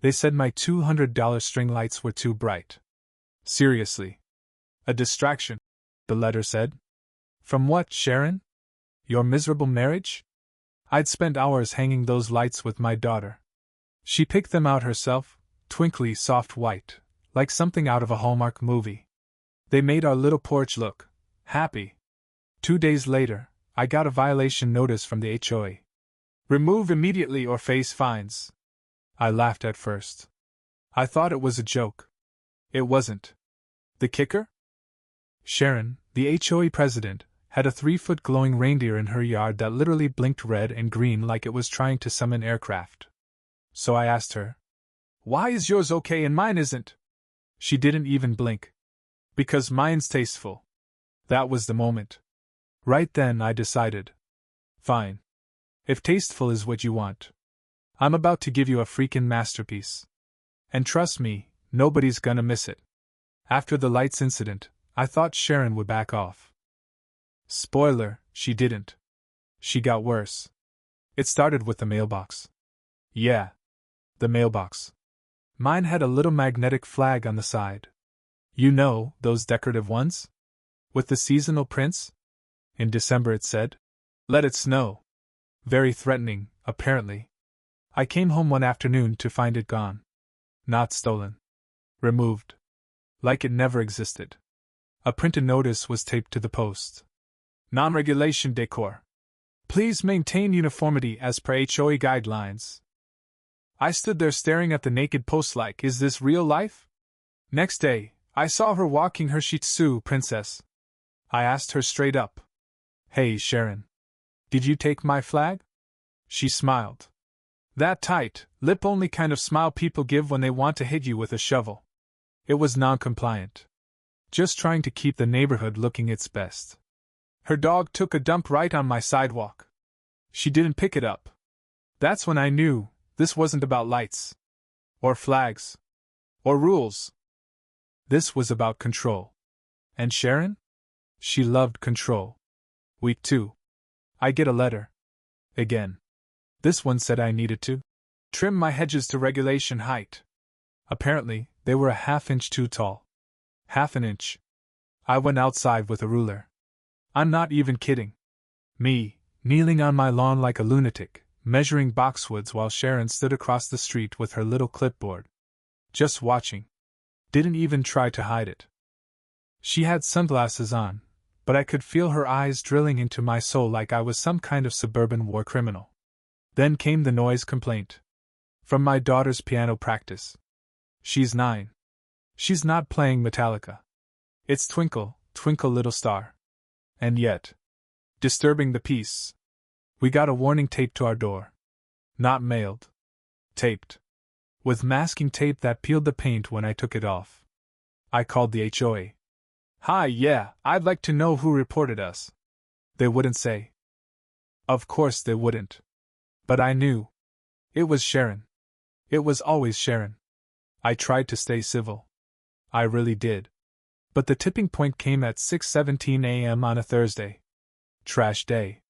They said my $200 string lights were too bright. Seriously. A distraction, the letter said. From what, Sharon? Your miserable marriage? I'd spent hours hanging those lights with my daughter. She picked them out herself, twinkly soft white, like something out of a Hallmark movie. They made our little porch look happy. 2 days later, I got a violation notice from the HOA. Remove immediately or face fines. I laughed at first. I thought it was a joke. It wasn't. The kicker? Sharon, the HOA president, had a 3-foot glowing reindeer in her yard that literally blinked red and green like it was trying to summon aircraft. So I asked her, "Why is yours okay and mine isn't?" She didn't even blink. Because mine's tasteful. That was the moment. Right then I decided. Fine. If tasteful is what you want, I'm about to give you a freaking masterpiece. And trust me, nobody's gonna miss it. After the lights incident, I thought Sharon would back off. Spoiler, she didn't. She got worse. It started with the mailbox. Yeah. The mailbox. Mine had a little magnetic flag on the side. You know, those decorative ones? With the seasonal prints? In December it said, "Let it snow." Very threatening, apparently. I came home one afternoon to find it gone. Not stolen. Removed. Like it never existed. A printed notice was taped to the post. Non-regulation decor. Please maintain uniformity as per HOA guidelines. I stood there staring at the naked post like, is this real life? Next day, I saw her walking her Shih Tzu princess. I asked her straight up. Hey, Sharon. Did you take my flag? She smiled. That tight, lip-only kind of smile people give when they want to hit you with a shovel. It was non-compliant. Just trying to keep the neighborhood looking its best. Her dog took a dump right on my sidewalk. She didn't pick it up. That's when I knew this wasn't about lights. Or flags. Or rules. This was about control. And Sharon? She loved control. Week 2. I get a letter. Again. This one said I needed to trim my hedges to regulation height. Apparently, they were a ½ inch too tall. Half an inch. I went outside with a ruler. I'm not even kidding. Me, kneeling on my lawn like a lunatic, measuring boxwoods while Sharon stood across the street with her little clipboard. Just watching. Didn't even try to hide it. She had sunglasses on, but I could feel her eyes drilling into my soul like I was some kind of suburban war criminal. Then came the noise complaint. From my daughter's piano practice. She's 9. She's not playing Metallica. It's Twinkle, Twinkle Little Star. And yet, disturbing the peace, we got a warning taped to our door. Not mailed. Taped. With masking tape that peeled the paint when I took it off. I called the HOA. Hi, yeah, I'd like to know who reported us. They wouldn't say. Of course they wouldn't. But I knew. It was Sharon. It was always Sharon. I tried to stay civil. I really did. But the tipping point came at 6:17 a.m. on a Thursday. Trash day.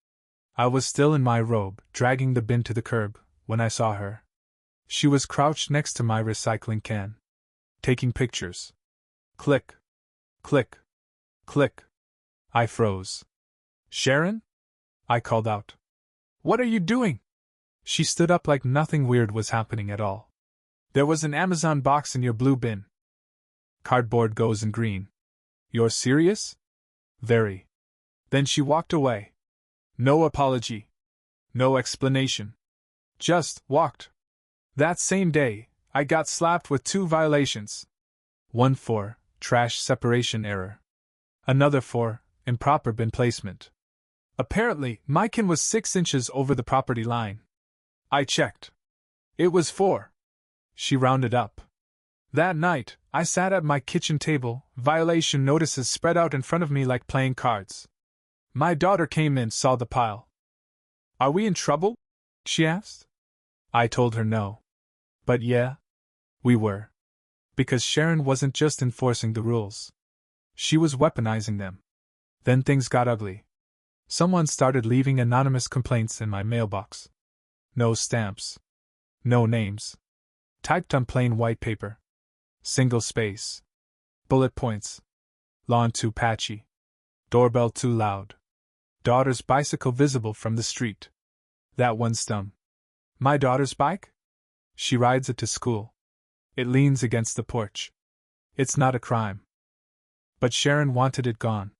I was still in my robe, dragging the bin to the curb, when I saw her. She was crouched next to my recycling can. Taking pictures. Click. Click. Click. I froze. Sharon? I called out. What are you doing? She stood up like nothing weird was happening at all. There was an Amazon box in your blue bin. Cardboard goes in green. You're serious? Very. Then she walked away. No apology. No explanation. Just walked. That same day, I got slapped with 2 violations. One for trash separation error. Another for improper bin placement. Apparently, my kin was 6 inches over the property line. I checked. It was 4. She rounded up. That night, I sat at my kitchen table, violation notices spread out in front of me like playing cards. My daughter came in, saw the pile. Are we in trouble? She asked. I told her no. But yeah, we were. Because Sharon wasn't just enforcing the rules. She was weaponizing them. Then things got ugly. Someone started leaving anonymous complaints in my mailbox. No stamps. No names. Typed on plain white paper. Single space. Bullet points. Lawn too patchy. Doorbell too loud. Daughter's bicycle visible from the street. That one stung. My daughter's bike? She rides it to school. It leans against the porch. It's not a crime. But Sharon wanted it gone.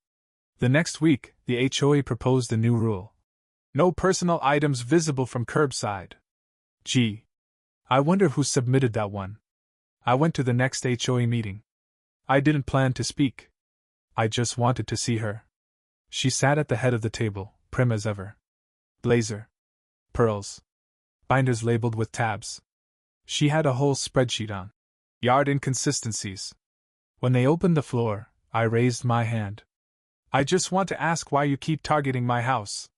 The next week, the HOA proposed a new rule. No personal items visible from curbside. Gee. I wonder who submitted that one. I went to the next HOA meeting. I didn't plan to speak. I just wanted to see her. She sat at the head of the table, prim as ever. Blazer. Pearls. Binders labeled with tabs. She had a whole spreadsheet on yard inconsistencies. When they opened the floor, I raised my hand. I just want to ask why you keep targeting my house.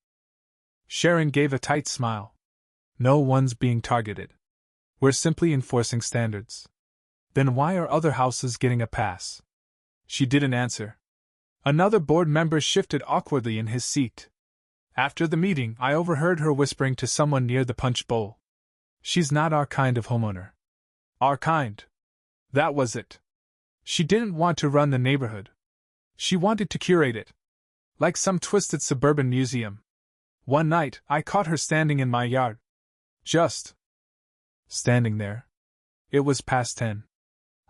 Sharon gave a tight smile. No one's being targeted. We're simply enforcing standards. Then why are other houses getting a pass? She didn't answer. Another board member shifted awkwardly in his seat. After the meeting, I overheard her whispering to someone near the punch bowl. She's not our kind of homeowner. Our kind. That was it. She didn't want to run the neighborhood. She wanted to curate it. Like some twisted suburban museum. One night, I caught her standing in my yard. Just standing there. It was past 10.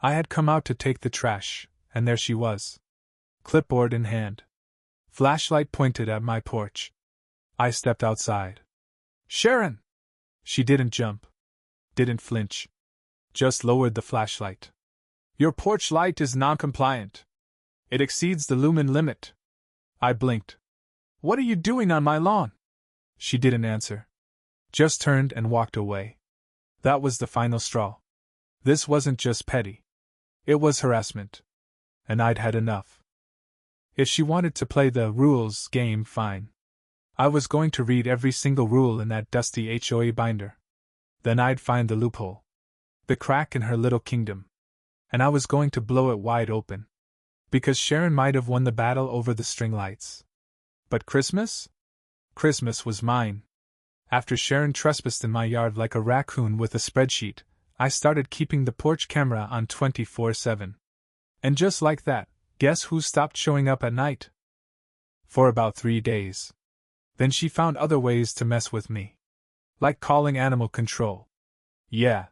I had come out to take the trash, and there she was. Clipboard in hand. Flashlight pointed at my porch. I stepped outside. Sharon! She didn't jump. Didn't flinch. Just lowered the flashlight. Your porch light is non-compliant. It exceeds the lumen limit. I blinked. What are you doing on my lawn? She didn't answer. Just turned and walked away. That was the final straw. This wasn't just petty. It was harassment. And I'd had enough. If she wanted to play the rules game, fine. I was going to read every single rule in that dusty HOA binder. Then I'd find the loophole. The crack in her little kingdom. And I was going to blow it wide open. Because Sharon might have won the battle over the string lights. But Christmas? Christmas was mine. After Sharon trespassed in my yard like a raccoon with a spreadsheet, I started keeping the porch camera on 24/7. And just like that, guess who stopped showing up at night? For about 3 days. Then she found other ways to mess with me. Like calling animal control. Yeah.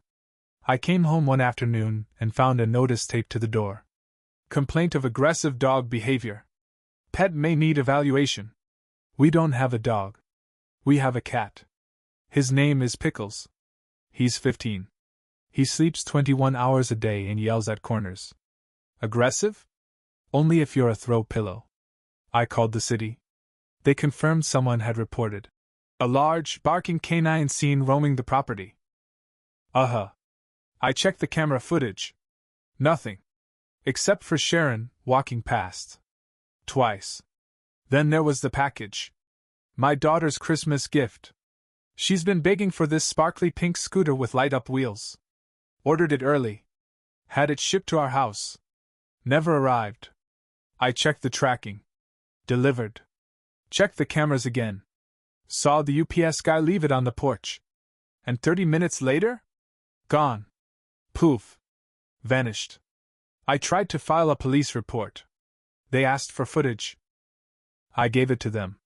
I came home one afternoon and found a notice taped to the door. Complaint of aggressive dog behavior. Pet may need evaluation. We don't have a dog. We have a cat. His name is Pickles. He's 15. He sleeps 21 hours a day and yells at corners. Aggressive? Only if you're a throw pillow. I called the city. They confirmed someone had reported a large, barking canine seen roaming the property. I checked the camera footage. Nothing. Except for Sharon, walking past. Twice. Then there was the package. My daughter's Christmas gift. She's been begging for this sparkly pink scooter with light-up wheels. Ordered it early. Had it shipped to our house. Never arrived. I checked the tracking. Delivered. Checked the cameras again. Saw the UPS guy leave it on the porch. And 30 minutes later? Gone. Poof. Vanished. I tried to file a police report. They asked for footage. I gave it to them.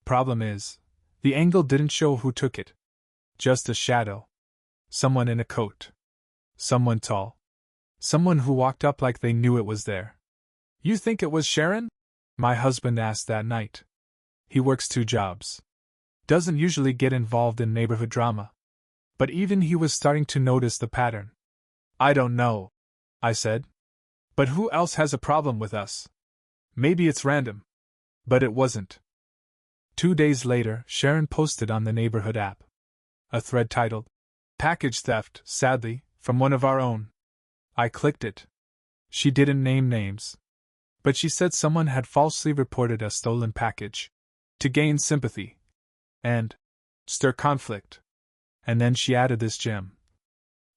Problem is, the angle didn't show who took it. Just a shadow. Someone in a coat. Someone tall. Someone who walked up like they knew it was there. You think it was Sharon? My husband asked that night. He works 2 jobs. Doesn't usually get involved in neighborhood drama. But even he was starting to notice the pattern. I don't know, I said. But who else has a problem with us? Maybe it's random. But it wasn't. 2 days later, Sharon posted on the neighborhood app a thread titled, Package Theft, sadly, from one of our own. I clicked it. She didn't name names. But she said someone had falsely reported a stolen package. To gain sympathy. And stir conflict. And then she added this gem.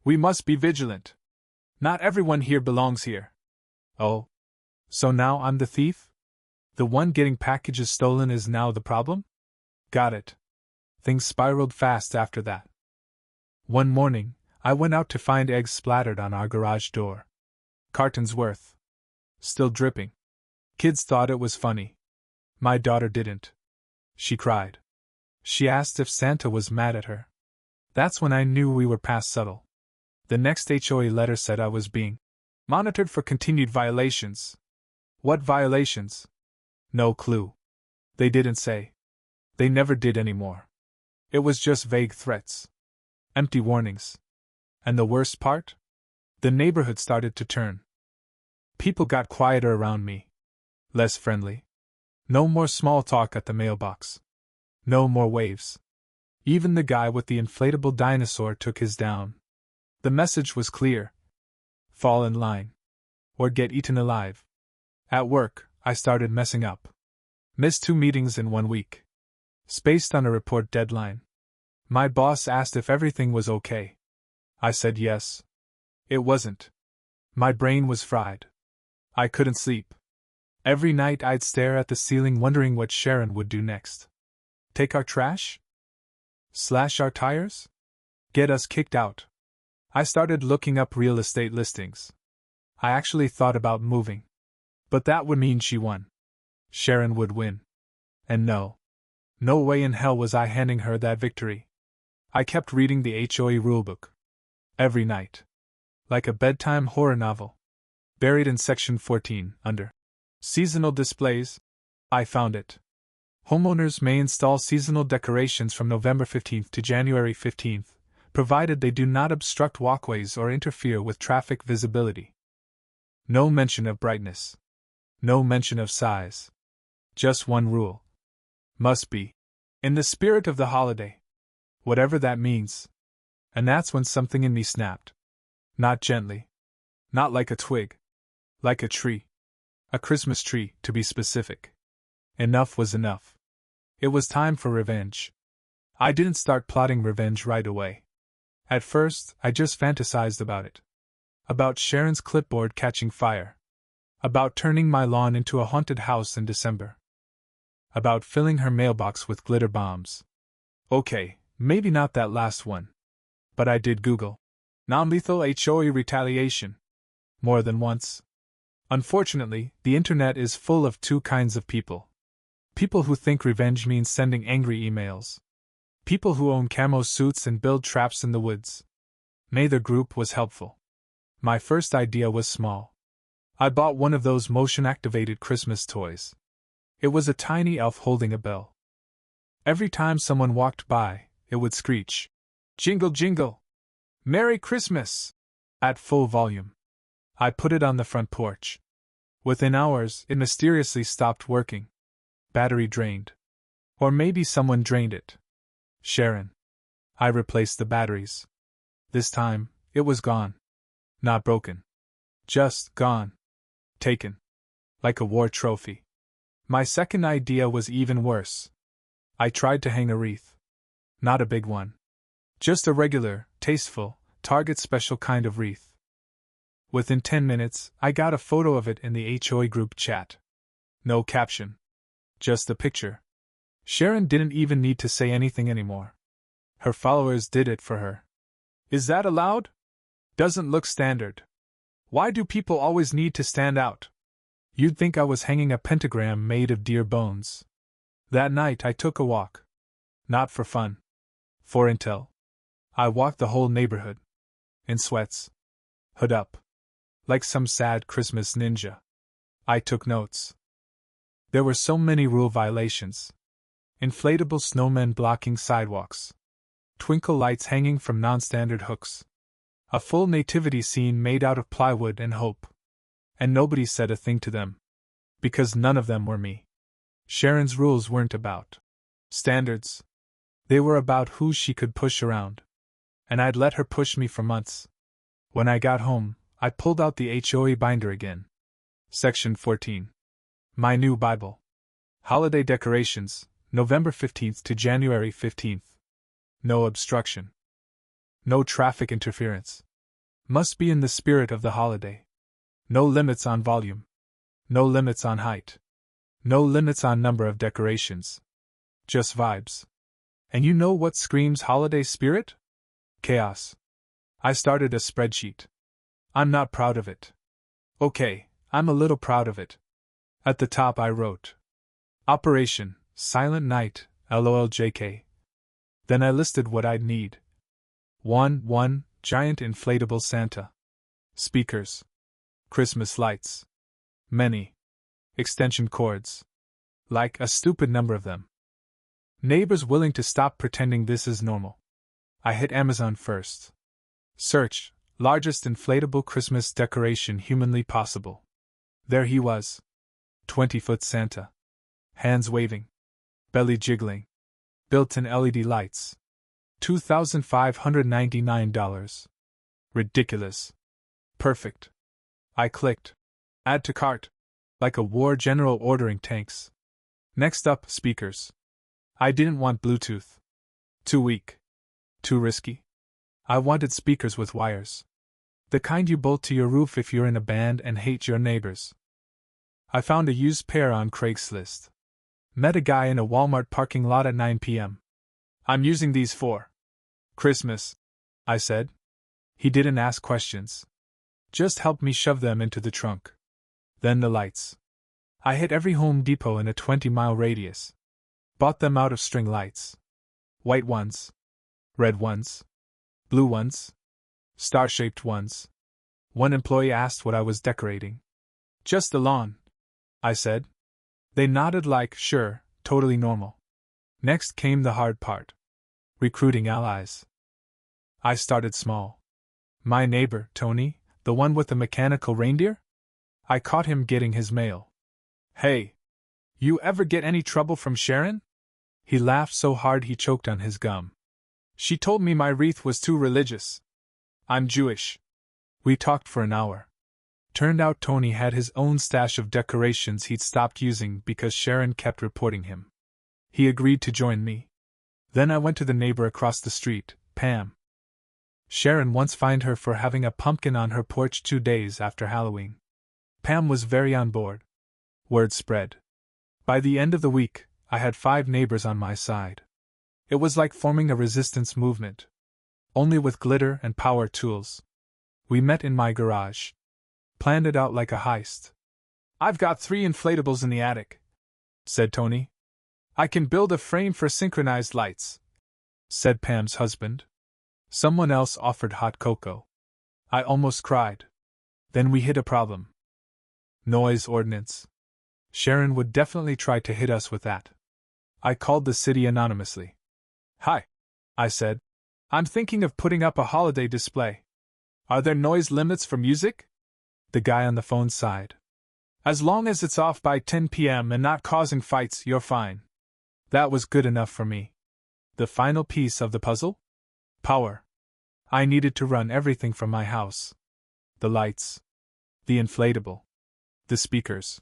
We must be vigilant. Not everyone here belongs here. Oh. So now I'm the thief? The one getting packages stolen is now the problem? Got it. Things spiraled fast after that. One morning, I went out to find eggs splattered on our garage door. Cartons worth. Still dripping. Kids thought it was funny. My daughter didn't. She cried. She asked if Santa was mad at her. That's when I knew we were past subtle. The next HOA letter said I was being monitored for continued violations. What violations? No clue. They didn't say. They never did anymore. It was just vague threats. Empty warnings. And the worst part? The neighborhood started to turn. People got quieter around me. Less friendly. No more small talk at the mailbox. No more waves. Even the guy with the inflatable dinosaur took his down. The message was clear. Fall in line. Or get eaten alive. At work, I started messing up. Missed 2 meetings in 1 week. Spaced on a report deadline. My boss asked if everything was okay. I said yes. It wasn't. My brain was fried. I couldn't sleep. Every night I'd stare at the ceiling wondering what Sharon would do next. Take our trash? Slash our tires? Get us kicked out? I started looking up real estate listings. I actually thought about moving. But that would mean she won. Sharon would win. And no way in hell was I handing her that victory. I kept reading the HOA rulebook. Every night. Like a bedtime horror novel. Buried in section 14, under seasonal displays, I found it. Homeowners may install seasonal decorations from November 15th to January 15th, provided they do not obstruct walkways or interfere with traffic visibility. No mention of brightness. No mention of size. Just one rule. Must be in the spirit of the holiday. Whatever that means. And that's when something in me snapped. Not gently. Not like a twig. Like a tree. A Christmas tree, to be specific. Enough was enough. It was time for revenge. I didn't start plotting revenge right away. At first, I just fantasized about it. About Sharon's clipboard catching fire. About turning my lawn into a haunted house in December. About filling her mailbox with glitter bombs. Okay, maybe not that last one. But I did Google non-lethal HOA retaliation more than once. Unfortunately, the internet is full of 2 kinds of people. People who think revenge means sending angry emails. People who own camo suits and build traps in the woods. Neither group was helpful. My first idea was small. I bought one of those motion-activated Christmas toys. It was a tiny elf holding a bell. Every time someone walked by, it would screech, "Jingle, jingle! Merry Christmas!" at full volume. I put it on the front porch. Within hours, it mysteriously stopped working. Battery drained. Or maybe someone drained it. Sharon. I replaced the batteries. This time, it was gone. Not broken. Just gone. Taken. Like a war trophy. My second idea was even worse. I tried to hang a wreath. Not a big one. Just a regular, tasteful, Target special kind of wreath. Within 10 minutes, I got a photo of it in the HOA group chat. No caption. Just a picture. Sharon didn't even need to say anything anymore. Her followers did it for her. Is that allowed? Doesn't look standard. Why do people always need to stand out? You'd think I was hanging a pentagram made of deer bones. That night I took a walk. Not for fun. For intel. I walked the whole neighborhood. In sweats. Hood up. Like some sad Christmas ninja. I took notes. There were so many rule violations. Inflatable snowmen blocking sidewalks. Twinkle lights hanging from non-standard hooks. A full nativity scene made out of plywood and hope. And nobody said a thing to them. Because none of them were me. Sharon's rules weren't about standards. They were about who she could push around. And I'd let her push me for months. When I got home, I pulled out the HOA binder again. Section 14. My new Bible. Holiday decorations, November 15th to January 15th. No obstruction. No traffic interference. Must be in the spirit of the holiday. No limits on volume. No limits on height. No limits on number of decorations. Just vibes. And you know what screams holiday spirit? Chaos. I started a spreadsheet. I'm not proud of it. Okay, I'm a little proud of it. At the top I wrote, Operation Silent Night, LOLJK. Then I listed what I'd need. 1. Giant inflatable Santa. Speakers. Christmas lights. Many. Extension cords. Like a stupid number of them. Neighbors willing to stop pretending this is normal. I hit Amazon first. Search, largest inflatable Christmas decoration humanly possible. There he was. 20-foot Santa. Hands waving. Belly jiggling. Built-in LED lights. $2,599. Ridiculous. Perfect. I clicked. Add to cart. Like a war general ordering tanks. Next up, speakers. I didn't want Bluetooth. Too weak. Too risky. I wanted speakers with wires. The kind you bolt to your roof if you're in a band and hate your neighbors. I found a used pair on Craigslist. Met a guy in a Walmart parking lot at 9 p.m. I'm using these for Christmas, I said. He didn't ask questions. Just helped me shove them into the trunk. Then the lights. I hit every Home Depot in a 20-mile radius. Bought them out of string lights. White ones. Red ones. Blue ones. Star-shaped ones. One employee asked what I was decorating. Just the lawn, I said. They nodded like, sure, totally normal. Next came the hard part. Recruiting allies. I started small. My neighbor, Tony, the one with the mechanical reindeer? I caught him getting his mail. Hey! You ever get any trouble from Sharon? He laughed so hard he choked on his gum. She told me my wreath was too religious. I'm Jewish. We talked for an hour. Turned out Tony had his own stash of decorations he'd stopped using because Sharon kept reporting him. He agreed to join me. Then I went to the neighbor across the street, Pam. Sharon once fined her for having a pumpkin on her porch 2 days after Halloween. Pam was very on board. Word spread. By the end of the week, I had 5 neighbors on my side. It was like forming a resistance movement. Only with glitter and power tools. We met in my garage. Planned it out like a heist. I've got 3 inflatables in the attic, said Tony. I can build a frame for synchronized lights, said Pam's husband. Someone else offered hot cocoa. I almost cried. Then we hit a problem. Noise ordinance. Sharon would definitely try to hit us with that. I called the city anonymously. Hi, I said. I'm thinking of putting up a holiday display. Are there noise limits for music? The guy on the phone sighed. As long as it's off by 10 p.m. and not causing fights, you're fine. That was good enough for me. The final piece of the puzzle? Power. I needed to run everything from my house. The lights. The inflatable. The speakers.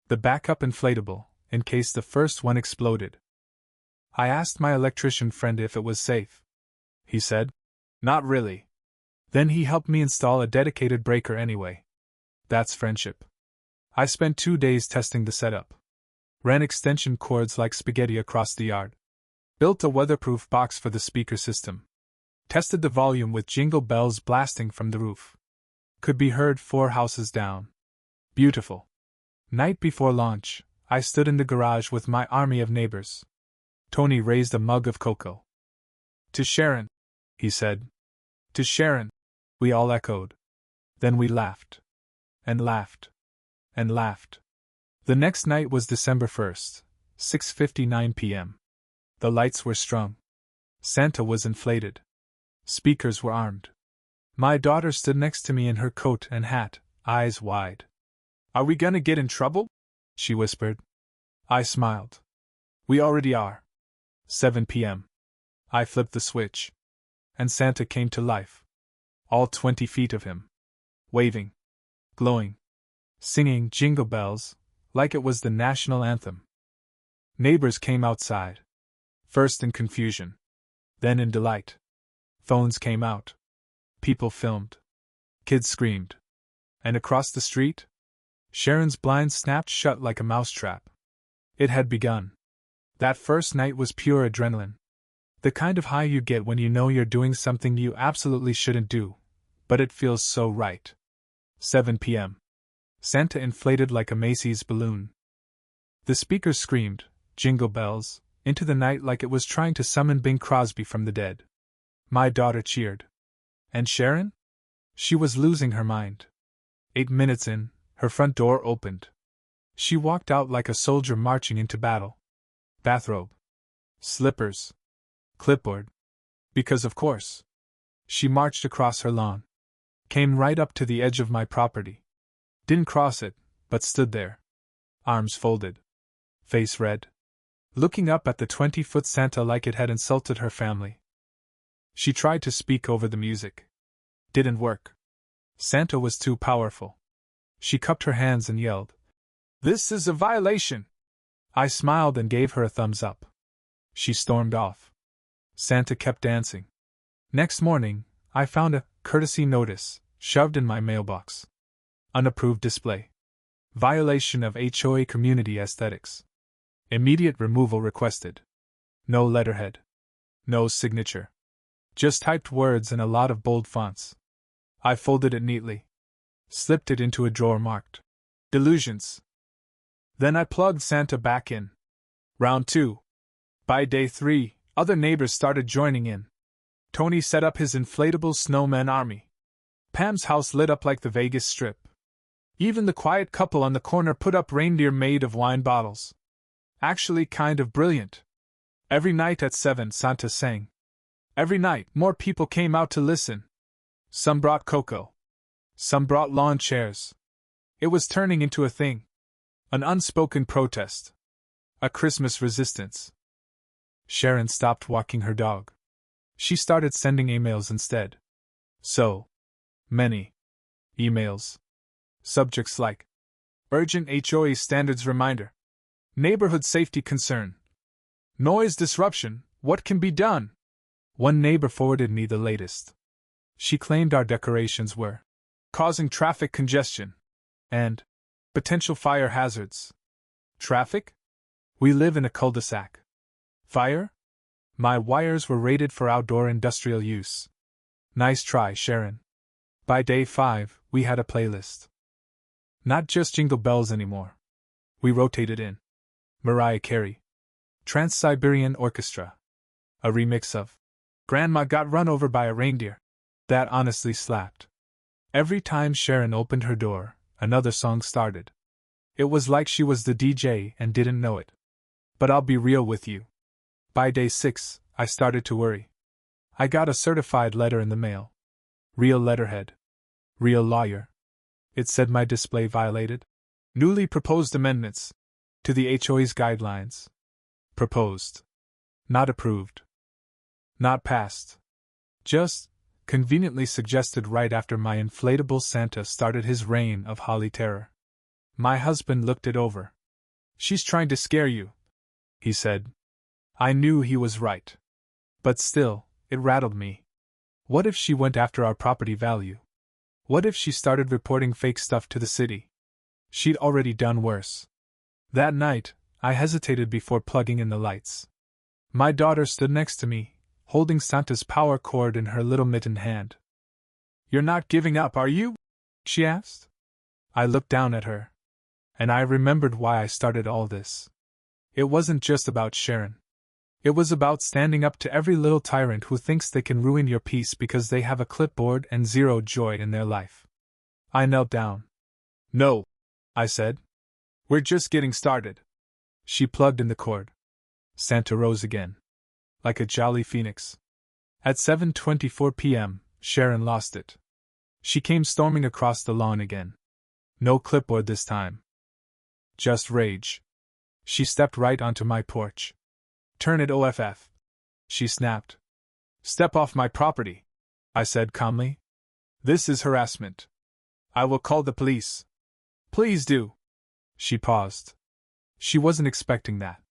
The backup inflatable, in case the first one exploded. I asked my electrician friend if it was safe. He said, not really. Then he helped me install a dedicated breaker anyway. That's friendship. I spent 2 days testing the setup. Ran extension cords like spaghetti across the yard. Built a weatherproof box for the speaker system. Tested the volume with jingle bells blasting from the roof. Could be heard 4 houses down. Beautiful. Night before launch, I stood in the garage with my army of neighbors. Tony raised a mug of cocoa. To Sharon, he said. To Sharon, we all echoed. Then we laughed. And laughed. And laughed. The next night was December 1st, 6:59 p.m. The lights were strung. Santa was inflated. Speakers were armed. My daughter stood next to me in her coat and hat, eyes wide. Are we gonna get in trouble? She whispered. I smiled. We already are. 7 p.m. I flipped the switch. And Santa came to life. All 20 feet of him. Waving. Glowing. Singing jingle bells, like it was the national anthem. Neighbors came outside. First in confusion. Then in delight. Phones came out. People filmed. Kids screamed. And across the street? Sharon's blinds snapped shut like a mousetrap. It had begun. That first night was pure adrenaline. The kind of high you get when you know you're doing something you absolutely shouldn't do, But it feels so right. 7 p.m. Santa inflated like a Macy's balloon. The speaker screamed, "Jingle bells," into the night like it was trying to summon Bing Crosby from the dead. My daughter cheered. And Sharon? She was losing her mind. 8 minutes in, her front door opened. She walked out like a soldier marching into battle. Bathrobe. Slippers. Clipboard. Because of course. She marched across her lawn. Came right up to the edge of my property. Didn't cross it, but stood there. Arms folded. Face red. Looking up at the 20-foot Santa like it had insulted her family. She tried to speak over the music. Didn't work. Santa was too powerful. She cupped her hands and yelled, "This is a violation!" I smiled and gave her a thumbs up. She stormed off. Santa kept dancing. Next morning, I found a courtesy notice shoved in my mailbox. Unapproved display. Violation of HOA community aesthetics. Immediate removal requested. No letterhead. No signature. Just typed words in a lot of bold fonts. I folded it neatly. Slipped it into a drawer marked Delusions. Then I plugged Santa back in. Round 2. By day 3, other neighbors started joining in. Tony set up his inflatable snowman army. Pam's house lit up like the Vegas Strip. Even the quiet couple on the corner put up reindeer made of wine bottles. Actually kind of brilliant. Every night at 7, Santa sang. Every night, more people came out to listen. Some brought cocoa. Some brought lawn chairs. It was turning into a thing. An unspoken protest. A Christmas resistance. Sharon stopped walking her dog. She started sending emails instead. So many emails. Subjects like Urgent HOA Standards Reminder. Neighborhood Safety Concern. Noise Disruption, what can be done? One neighbor forwarded me the latest. She claimed our decorations were causing traffic congestion and potential fire hazards. Traffic? We live in a cul-de-sac. Fire? My wires were rated for outdoor industrial use. Nice try, Sharon. By day 5, we had a playlist. Not just Jingle Bells anymore. We rotated in Mariah Carey, Trans-Siberian Orchestra, a remix of Grandma Got Run Over by a Reindeer. That honestly slapped. Every time Sharon opened her door, another song started. It was like she was the DJ and didn't know it. But I'll be real with you. By day 6, I started to worry. I got a certified letter in the mail. Real letterhead. Real lawyer. It said my display violated newly proposed amendments to the HOA's guidelines. Proposed. Not approved. Not passed. Just conveniently suggested right after my inflatable Santa started his reign of holly terror. My husband looked it over. "She's trying to scare you," he said. I knew he was right. But still, it rattled me. What if she went after our property value? What if she started reporting fake stuff to the city? She'd already done worse. That night, I hesitated before plugging in the lights. My daughter stood next to me, holding Santa's power cord in her little mittened hand. "You're not giving up, are you?" she asked. I looked down at her. And I remembered why I started all this. It wasn't just about Sharon. It was about standing up to every little tyrant who thinks they can ruin your peace because they have a clipboard and zero joy in their life. I knelt down. "No," I said. "We're just getting started." She plugged in the cord. Santa rose again. Like a jolly phoenix. At 7:24 p.m., Sharon lost it. She came storming across the lawn again. No clipboard this time. Just rage. She stepped right onto my porch. "Turn it off," she snapped. "Step off my property," I said calmly. "This is harassment. I will call the police." "Please do." She paused. She wasn't expecting that.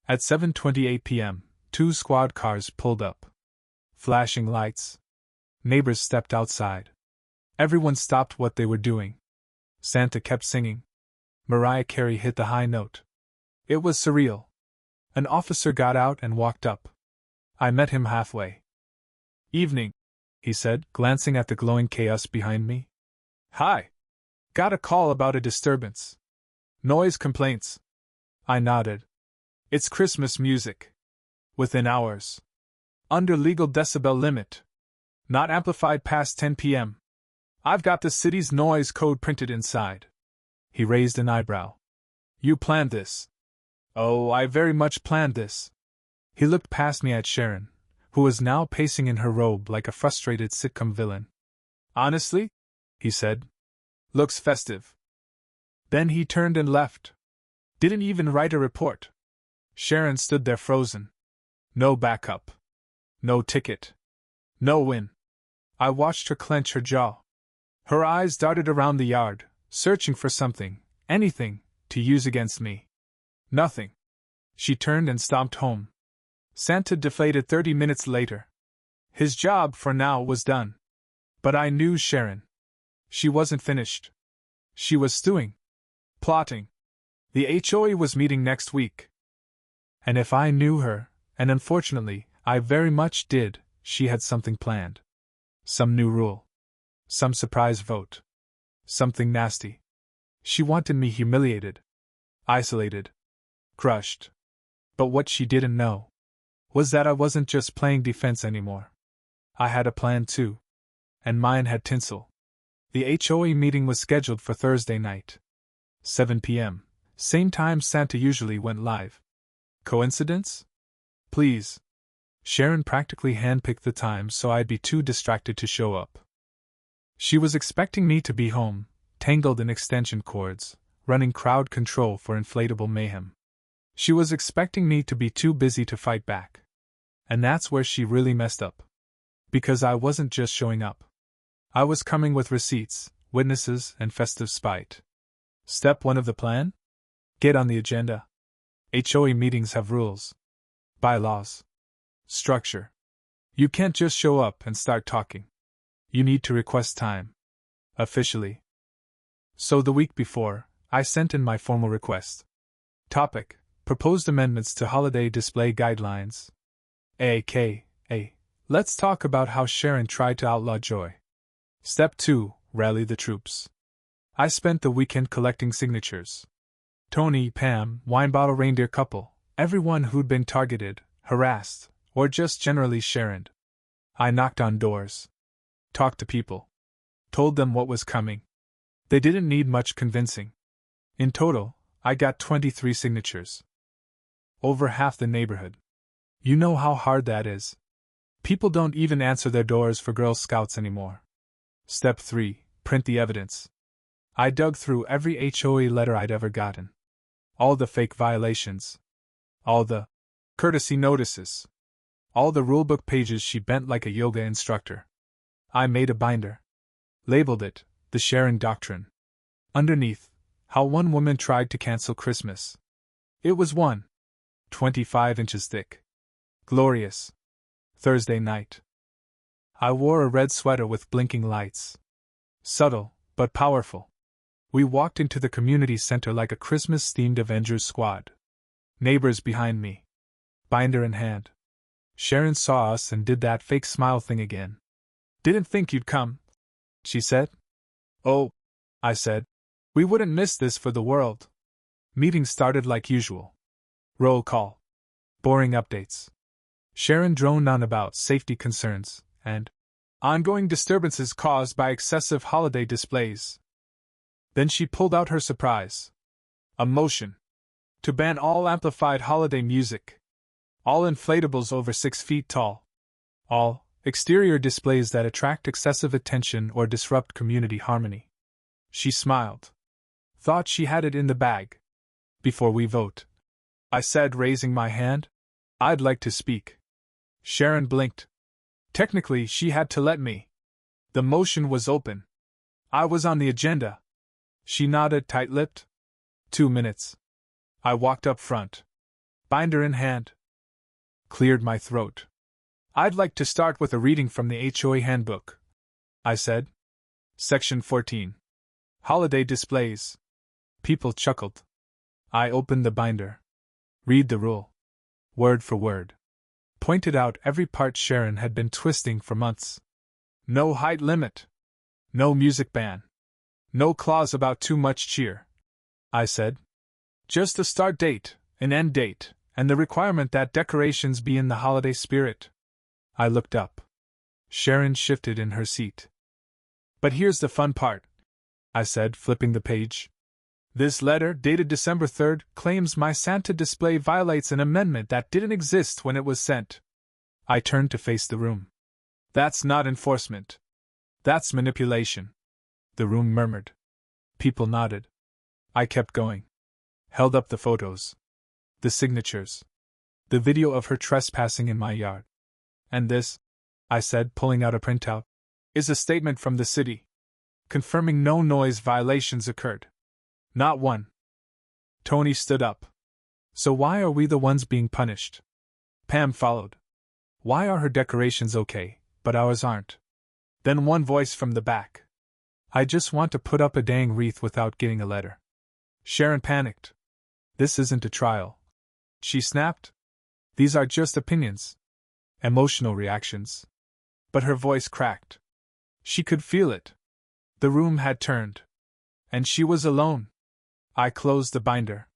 At 7:28 p.m., 2 squad cars pulled up. Flashing lights. Neighbors stepped outside. Everyone stopped what they were doing. Santa kept singing. Mariah Carey hit the high note. It was surreal. An officer got out and walked up. I met him halfway. "Evening," he said, glancing at the glowing chaos behind me. Hi. Got a call about a disturbance. Noise complaints. I nodded. It's Christmas music. Within hours. Under legal decibel limit. Not amplified past 10 p.m. I've got the city's noise code printed inside. He raised an eyebrow. You planned this. Oh, I very much planned this. He looked past me at Sharon, who was now pacing in her robe like a frustrated sitcom villain. Honestly? He said. Looks festive. Then he turned and left. Didn't even write a report. Sharon stood there frozen. No backup. No ticket. No win. I watched her clench her jaw. Her eyes darted around the yard, searching for something, anything, to use against me. Nothing. She turned and stomped home. Santa deflated 30 minutes later. His job for now was done. But I knew Sharon. She wasn't finished. She was stewing. Plotting. The HOA was meeting next week. And if I knew her, and unfortunately, I very much did, she had something planned. Some new rule. Some surprise vote. Something nasty. She wanted me humiliated. Isolated. Crushed. But what she didn't know was that I wasn't just playing defense anymore. I had a plan too. And mine had tinsel. The HOA meeting was scheduled for Thursday night. 7 p.m., same time Santa usually went live. Coincidence? Please. Sharon practically handpicked the time so I'd be too distracted to show up. She was expecting me to be home, tangled in extension cords, running crowd control for inflatable mayhem. She was expecting me to be too busy to fight back. And that's where she really messed up. Because I wasn't just showing up. I was coming with receipts, witnesses, and festive spite. Step 1 of the plan? Get on the agenda. HOA meetings have rules. Bylaws. Structure. You can't just show up and start talking. You need to request time. Officially. So the week before, I sent in my formal request. Topic: Proposed amendments to holiday display guidelines. A.K.A. Let's talk about how Sharon tried to outlaw joy. Step 2: Rally the troops. I spent the weekend collecting signatures. Tony, Pam, wine bottle reindeer couple, everyone who'd been targeted, harassed, or just generally Sharoned. I knocked on doors. Talked to people. Told them what was coming. They didn't need much convincing. In total, I got 23 signatures. Over half the neighborhood. You know how hard that is. People don't even answer their doors for Girl Scouts anymore. Step 3: Print the evidence. I dug through every HOA letter I'd ever gotten. All the fake violations. All the courtesy notices. All the rulebook pages she bent like a yoga instructor. I made a binder. Labeled it, The Sharon Doctrine. Underneath, how one woman tried to cancel Christmas. It was 25 inches thick. Glorious. Thursday night. I wore a red sweater with blinking lights. Subtle, but powerful. We walked into the community center like a Christmas-themed Avengers squad. Neighbors behind me. Binder in hand. Sharon saw us and did that fake smile thing again. Didn't think you'd come, she said. Oh, I said. We wouldn't miss this for the world. Meeting started like usual. Roll call. Boring updates. Sharon droned on about safety concerns and ongoing disturbances caused by excessive holiday displays. Then she pulled out her surprise. A motion. To ban all amplified holiday music. All inflatables over 6 feet tall. All exterior displays that attract excessive attention or disrupt community harmony. She smiled. Thought she had it in the bag. Before we vote, I said, raising my hand, I'd like to speak. Sharon blinked. Technically, she had to let me. The motion was open. I was on the agenda. She nodded, tight-lipped. 2 minutes. I walked up front. Binder in hand. Cleared my throat. I'd like to start with a reading from the HOA handbook, I said. Section 14. Holiday displays. People chuckled. I opened the binder. Read the rule. Word for word. Pointed out every part Sharon had been twisting for months. No height limit. No music ban. No clause about too much cheer, I said. Just a start date, an end date, and the requirement that decorations be in the holiday spirit. I looked up. Sharon shifted in her seat. But here's the fun part, I said, flipping the page. This letter, dated December 3rd, claims my Santa display violates an amendment that didn't exist when it was sent. I turned to face the room. That's not enforcement. That's manipulation. The room murmured. People nodded. I kept going. Held up the photos. The signatures. The video of her trespassing in my yard. And this, I said, pulling out a printout, is a statement from the city, confirming no noise violations occurred. Not one. Tony stood up. So why are we the ones being punished? Pam followed. Why are her decorations okay, but ours aren't? Then one voice from the back. I just want to put up a dang wreath without getting a letter. Sharon panicked. This isn't a trial, she snapped. These are just opinions. Emotional reactions. But her voice cracked. She could feel it. The room had turned. And she was alone. I closed the binder.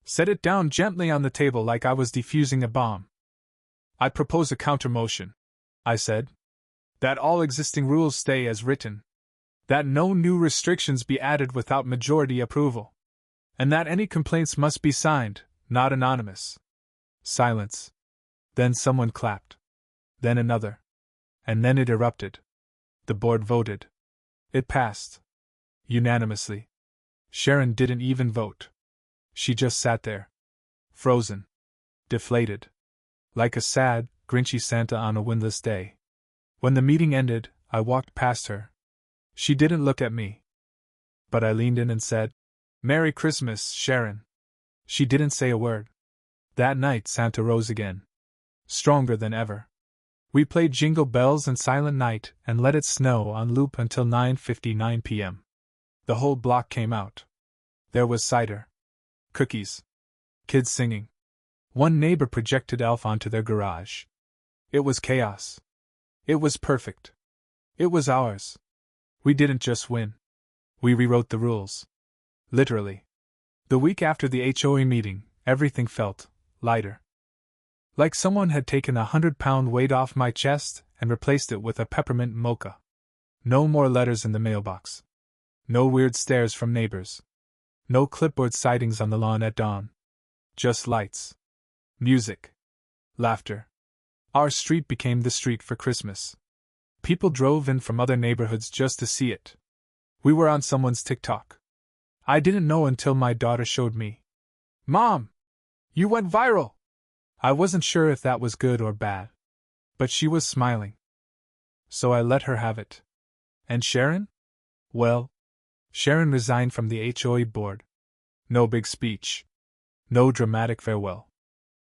Set it down gently on the table like I was defusing a bomb. I propose a counter-motion, I said. That all existing rules stay as written. That no new restrictions be added without majority approval. And that any complaints must be signed, not anonymous. Silence. Then someone clapped. Then another. And then it erupted. The board voted. It passed. Unanimously. Sharon didn't even vote. She just sat there. Frozen. Deflated. Like a sad, grinchy Santa on a windless day. When the meeting ended, I walked past her. She didn't look at me. But I leaned in and said, "Merry Christmas, Sharon." She didn't say a word. That night Santa rose again. Stronger than ever. We played Jingle Bells and Silent Night and let it snow on loop until 9:59 p.m. The whole block came out. There was cider. Cookies. Kids singing. One neighbor projected Elf onto their garage. It was chaos. It was perfect. It was ours. We didn't just win. We rewrote the rules. Literally. The week after the HOA meeting, everything felt lighter. Like someone had taken 100-pound weight off my chest and replaced it with a peppermint mocha. No more letters in the mailbox. No weird stares from neighbors. No clipboard sightings on the lawn at dawn. Just lights. Music. Laughter. Our street became the street for Christmas. People drove in from other neighborhoods just to see it. We were on someone's TikTok. I didn't know until my daughter showed me. "Mom! You went viral!" I wasn't sure if that was good or bad. But she was smiling. So I let her have it. And Sharon? Well, Sharon resigned from the HOA board. No big speech. No dramatic farewell.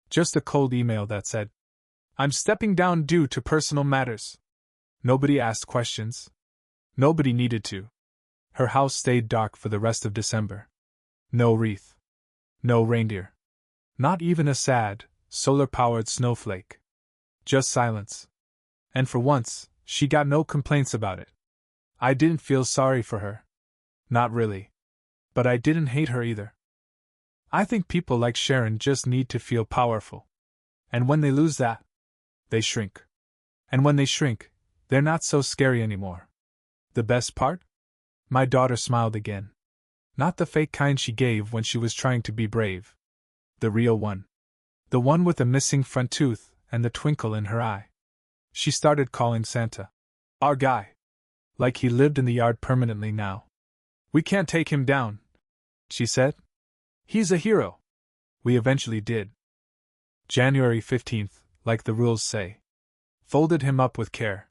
Just a cold email that said, "I'm stepping down due to personal matters." Nobody asked questions. Nobody needed to. Her house stayed dark for the rest of December. No wreath. No reindeer. Not even a sad, solar-powered snowflake. Just silence. And for once, she got no complaints about it. I didn't feel sorry for her. Not really. But I didn't hate her either. I think people like Sharon just need to feel powerful. And when they lose that, they shrink. And when they shrink, they're not so scary anymore. The best part? My daughter smiled again. Not the fake kind she gave when she was trying to be brave. The real one. The one with the missing front tooth and the twinkle in her eye. She started calling Santa our guy. Like he lived in the yard permanently now. "We can't take him down," she said. "He's a hero." We eventually did. January 15th, like the rules say. Folded him up with care.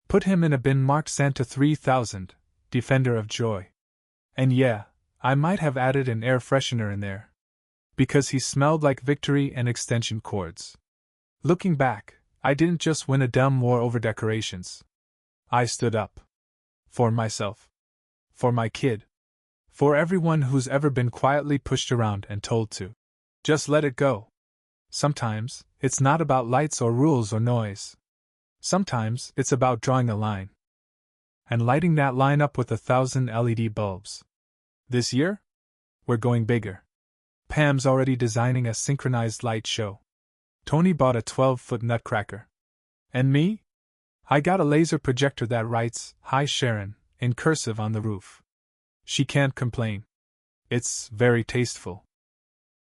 Put him in a bin marked Santa 3000, Defender of Joy. And yeah, I might have added an air freshener in there. Because he smelled like victory and extension cords. Looking back, I didn't just win a dumb war over decorations. I stood up. For myself. For my kid. For everyone who's ever been quietly pushed around and told to just let it go. Sometimes, it's not about lights or rules or noise. Sometimes, it's about drawing a line. and lighting that line up with 1,000 LED bulbs. This year? We're going bigger. Pam's already designing a synchronized light show. Tony bought a 12-foot nutcracker. And me? I got a laser projector that writes, "Hi Sharon," in cursive on the roof. She can't complain. It's very tasteful.